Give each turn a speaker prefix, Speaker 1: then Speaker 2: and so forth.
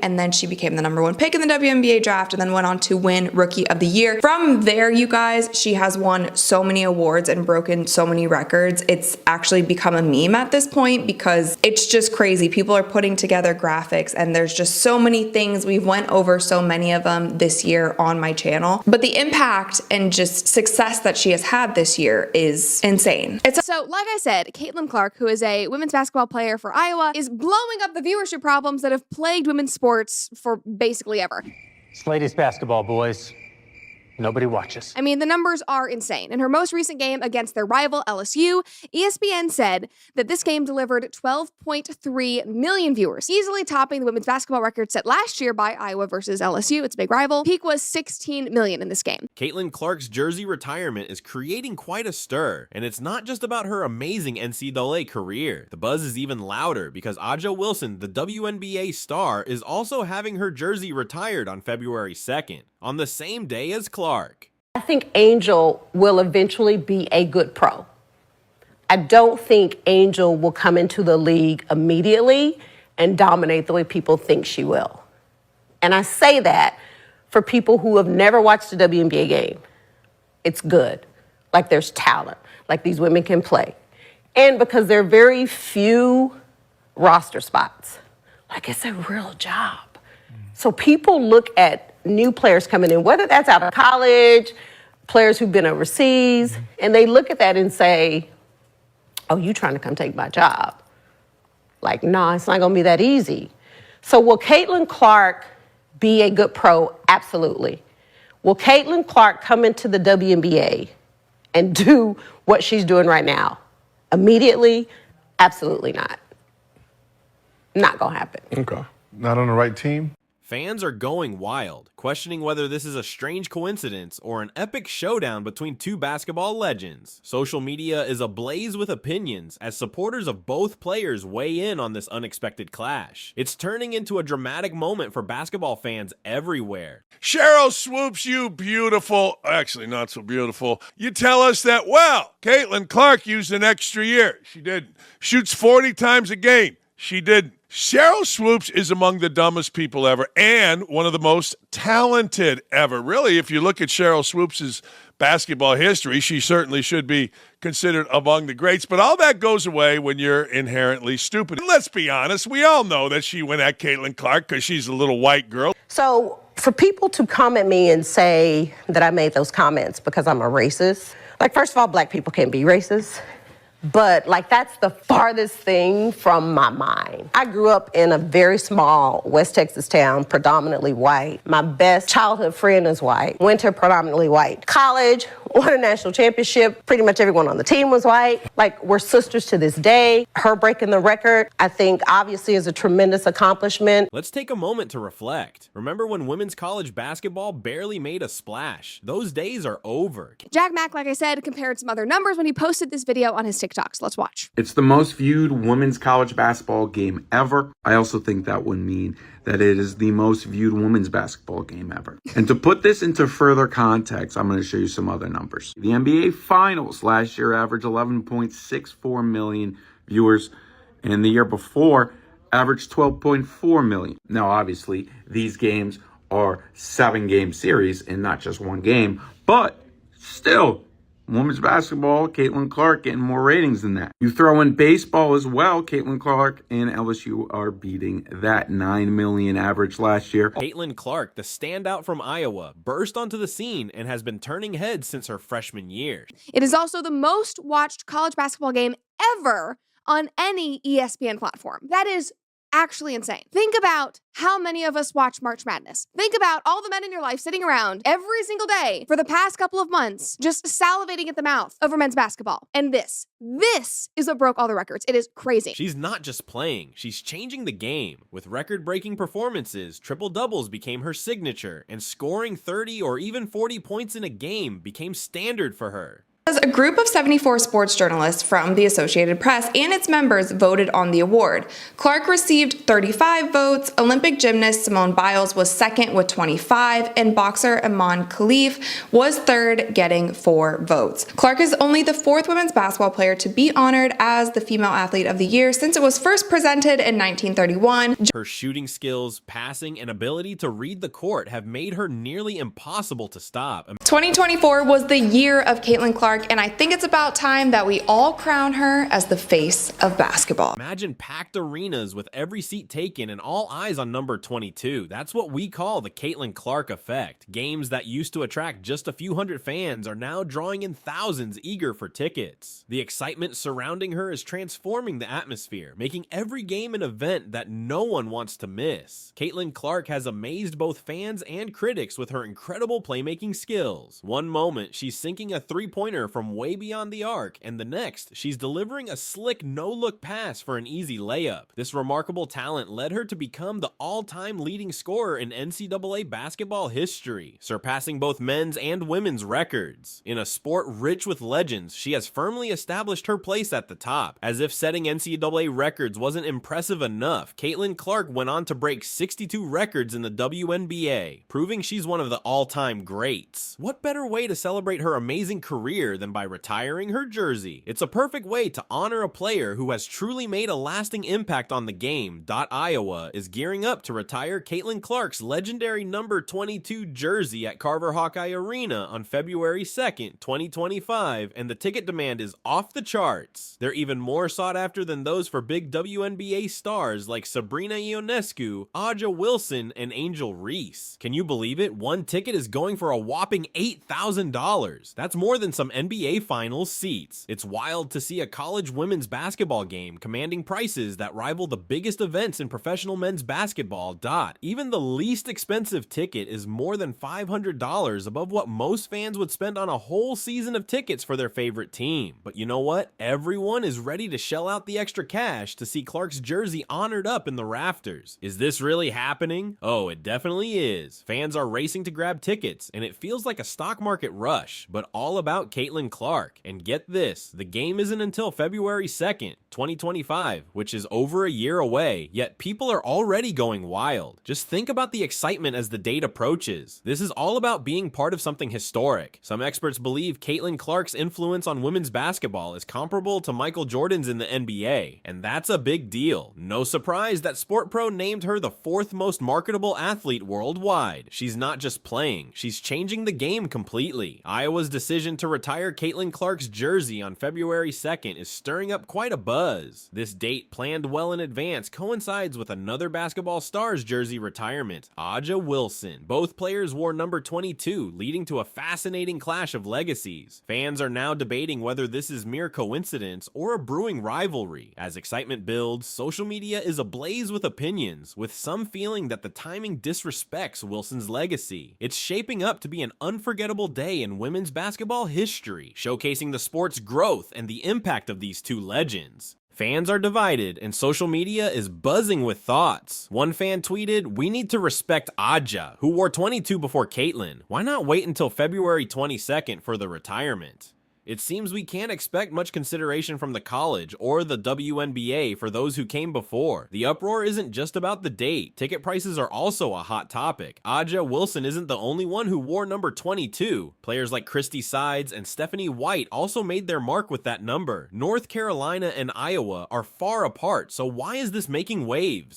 Speaker 1: and then she became the #1 pick in the WNBA draft and then went on to win Rookie of the Year. From there, you guys, she has won so many awards and broken so many records. It's actually become a meme at this point because it's just crazy. People are putting together graphics and there's just so many things. We've went over so many of them this year on my channel, but the impact and just success that she has had this year is insane.
Speaker 2: So, like I said, Caitlin Clark, who is a women's basketball player for Iowa, is blowing up the viewership problems that have plagued women's sports for basically ever.
Speaker 3: It's ladies basketball, boys. Nobody watches.
Speaker 2: I mean, the numbers are insane. In her most recent game against their rival LSU, ESPN said that this game delivered 12.3 million viewers, easily topping the women's basketball record set last year by Iowa versus LSU, its big rival. Peak was 16 million in this game.
Speaker 4: Caitlin Clark's jersey retirement is creating quite a stir, and it's not just about her amazing NCAA career. The buzz is even louder because Aja Wilson, the WNBA star, is also having her jersey retired on February 2nd, on the same day as Clark.
Speaker 5: I think Angel will eventually be a good pro. I don't think Angel will come into the league immediately and dominate the way people think she will. And I say that for people who have never watched a WNBA game. It's good. Like there's talent. Like these women can play. And because there are very few roster spots. Like it's a real job. So people look at new players coming in, whether that's out of college, players who've been overseas, and they look at that and say, oh, you trying to come take my job. Like, nah, it's not gonna be that easy. So will Caitlin Clark be a good pro? Absolutely. Will Caitlin Clark come into the WNBA and do what she's doing right now? Immediately? Absolutely not. Not gonna happen.
Speaker 6: Okay. Not on the right team?
Speaker 4: Fans are going wild, questioning whether this is a strange coincidence or an epic showdown between two basketball legends. Social media is ablaze with opinions as supporters of both players weigh in on this unexpected clash. It's turning into a dramatic moment for basketball fans everywhere.
Speaker 6: Cheryl Swoops, you beautiful, actually not so beautiful. You tell us that, well, Caitlin Clark used an extra year. She didn't. Shoots 40 times a game. She didn't. Cheryl Swoops is among the dumbest people ever and one of the most talented ever. Really, if you look at Cheryl Swoops' basketball history, she certainly should be considered among the greats. But all that goes away when you're inherently stupid. And let's be honest, we all know that she went at Caitlin Clark because she's a little white girl.
Speaker 5: So for people to come at me and say that I made those comments because I'm a racist, like, first of all, black people can't be racist. But, like, that's the farthest thing from my mind. I grew up in a very small West Texas town, predominantly white. My best childhood friend is white. Went to predominantly white college, won a national championship. Pretty much everyone on the team was white. Like, we're sisters to this day. Her breaking the record, I think, obviously is a tremendous accomplishment.
Speaker 4: Let's take a moment to reflect. Remember when women's college basketball barely made a splash? Those days are over.
Speaker 2: Jack Mack, like I said, compared some other numbers when he posted this video on his TikToks. Let's watch.
Speaker 7: It's the most viewed women's college basketball game ever. I also think that would mean that it is the most viewed women's basketball game ever. And to put this into further context, I'm going to show you some other numbers. The NBA Finals last year averaged 11.64 million viewers, and the year before averaged 12.4 million. Now, obviously, these games are 7-game series and not just one game, but still, women's basketball, Caitlin Clark getting more ratings than that. You throw in baseball as well, Caitlin Clark and LSU are beating that 9 million average last year.
Speaker 4: Caitlin Clark, the standout from Iowa, burst onto the scene and has been turning heads since her freshman year.
Speaker 2: It is also the most watched college basketball game ever on any ESPN platform. That is actually insane. Think about how many of us watch March Madness. Think about all the men in your life sitting around every single day for the past couple of months, just salivating at the mouth over men's basketball. And this is what broke all the records. It is crazy.
Speaker 4: She's not just playing, she's changing the game. With record-breaking performances, triple-doubles became her signature, and scoring 30 or even 40 points in a game became standard for her.
Speaker 1: a group of 74 sports journalists from the Associated Press and its members voted on the award. Clark received 35 votes, Olympic gymnast Simone Biles was second with 25, and boxer Iman Khalif was third, getting 4 votes. Clark is only the 4th women's basketball player to be honored as the Female Athlete of the Year since it was first presented in 1931.
Speaker 4: Her shooting skills, passing, and ability to read the court have made her nearly impossible to stop.
Speaker 1: 2024 was the year of Caitlin Clark, and I think it's about time that we all crown her as the face of basketball.
Speaker 4: Imagine packed arenas with every seat taken and all eyes on number 22. That's what we call the Caitlin Clark effect. Games that used to attract just a few hundred fans are now drawing in thousands eager for tickets. The excitement surrounding her is transforming the atmosphere, making every game an event that no one wants to miss. Caitlin Clark has amazed both fans and critics with her incredible playmaking skills. One moment, she's sinking a three-pointer from way beyond the arc, and the next, she's delivering a slick no-look pass for an easy layup. This remarkable talent led her to become the all-time leading scorer in NCAA basketball history, surpassing both men's and women's records. In a sport rich with legends, she has firmly established her place at the top. As if setting NCAA records wasn't impressive enough, Caitlin Clark went on to break 62 records in the WNBA, proving she's one of the all-time greats. What better way to celebrate her amazing career than by retiring her jersey? It's a perfect way to honor a player who has truly made a lasting impact on the game. Iowa is gearing up to retire Caitlin Clark's legendary number 22 jersey at Carver Hawkeye Arena on February 2nd, 2025, and the ticket demand is off the charts. They're even more sought after than those for big WNBA stars like Sabrina Ionescu, Aja Wilson, and Angel Reese. Can you believe it? One ticket is going for a whopping $8,000. That's more than some NBA Finals seats. It's wild to see a college women's basketball game commanding prices that rival the biggest events in professional men's basketball. Even the least expensive ticket is more than $500 above what most fans would spend on a whole season of tickets for their favorite team. But you know what? Everyone is ready to shell out the extra cash to see Clark's jersey honored up in the rafters. Is this really happening? Oh, it definitely is. Fans are racing to grab tickets, and it feels like a stock market rush, but all about Caitlin Clark. And get this, the game isn't until February 2nd, 2025, which is over a year away, yet people are already going wild. Just think about the excitement as the date approaches. This is all about being part of something historic. Some experts believe Caitlin Clark's influence on women's basketball is comparable to Michael Jordan's in the NBA, and that's a big deal. No surprise that SportPro named her the 4th most marketable athlete worldwide. She's not just playing, she's changing the game completely. Iowa's decision to retire Caitlin Clark's jersey on February 2nd is stirring up quite a buzz. This date, planned well in advance, coincides with another basketball star's jersey retirement, Aja Wilson. Both players wore number 22, leading to a fascinating clash of legacies. Fans are now debating whether this is mere coincidence or a brewing rivalry. As excitement builds, social media is ablaze with opinions, with some feeling that the timing disrespects Wilson's legacy. It's shaping up to be an unforgettable day in women's basketball history, showcasing the sport's growth and the impact of these two legends. Fans are divided, and social media is buzzing with thoughts. One fan tweeted, "We need to respect Aja, who wore 22 before Caitlin. Why not wait until February 22nd for the retirement?" It seems we can't expect much consideration from the college or the WNBA for those who came before. The uproar isn't just about the date. Ticket prices are also a hot topic. Aja Wilson isn't the only one who wore number 22. Players like Christy Sides and Stephanie White also made their mark with that number. North Carolina and Iowa are far apart, so why is this making waves?